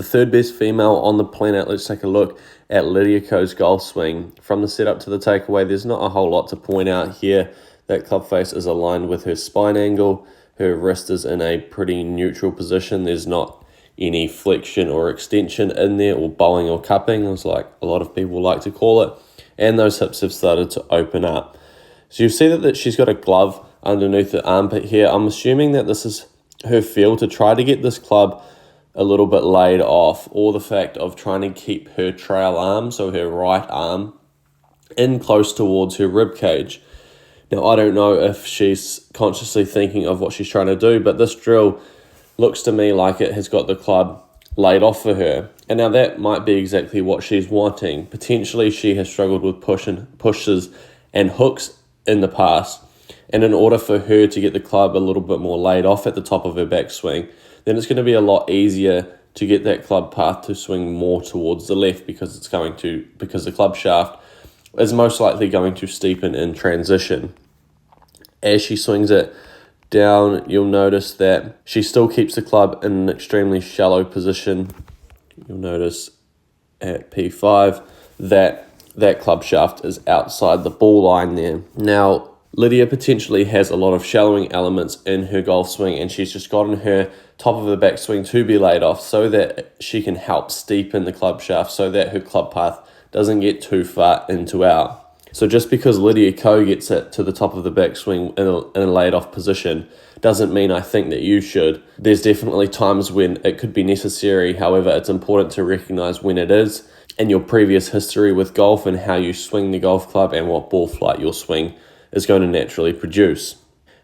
The third best female on the planet. Let's take a look at Lydia Ko's golf swing. From the setup to the takeaway, there's not a whole lot to point out here. That club face is aligned with her spine angle. Her wrist is in a pretty neutral position. There's not any flexion or extension in there, or bowing or cupping, as like a lot of people like to call it. And those hips have started to open up. So you see that she's got a glove underneath the armpit here. I'm assuming that this is her feel to try to get this club a little bit laid off, or the fact of trying to keep her trail arm, so her right arm, in close towards her rib cage. Now, I don't know if she's consciously thinking of what she's trying to do, but this drill looks to me like it has got the club laid off for her. And now that might be exactly what she's wanting. Potentially she has struggled with pushes and hooks in the past. And in order for her to get the club a little bit more laid off at the top of her backswing, then it's going to be a lot easier to get that club path to swing more towards the left, because the club shaft is most likely going to steepen in transition. As she swings it down, you'll notice that she still keeps the club in an extremely shallow position. You'll notice at P5 that club shaft is outside the ball line there. Now, Lydia potentially has a lot of shallowing elements in her golf swing, and she's just gotten her top of the backswing to be laid off so that she can help steepen the club shaft so that her club path doesn't get too far into out. So just because Lydia Ko gets it to the top of the backswing in a laid off position doesn't mean I think that you should. There's definitely times when it could be necessary. However, it's important to recognize when it is, and your previous history with golf and how you swing the golf club and what ball flight your swing is going to naturally produce.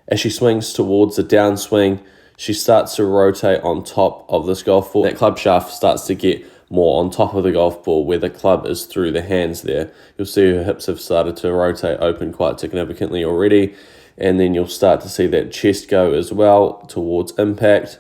As she swings towards the downswing, she starts to rotate on top of this golf ball. That club shaft starts to get more on top of the golf ball where the club is through the hands there. You'll see her hips have started to rotate open quite significantly already, and then you'll start to see that chest go as well towards impact.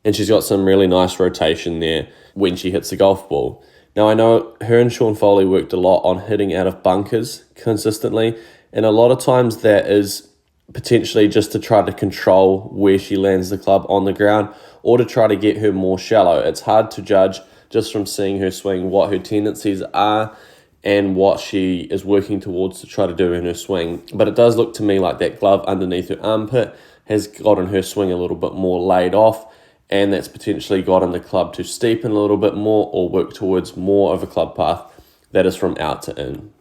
And she's got some really nice rotation there when she hits the golf ball. Now, I know her and Sean Foley worked a lot on hitting out of bunkers consistently, and a lot of times that is potentially just to try to control where she lands the club on the ground, or to try to get her more shallow. It's hard to judge just from seeing her swing what her tendencies are and what she is working towards to try to do in her swing. But it does look to me like that glove underneath her armpit has gotten her swing a little bit more laid off, and that's potentially gotten the club to steepen a little bit more or work towards more of a club path that is from out to in.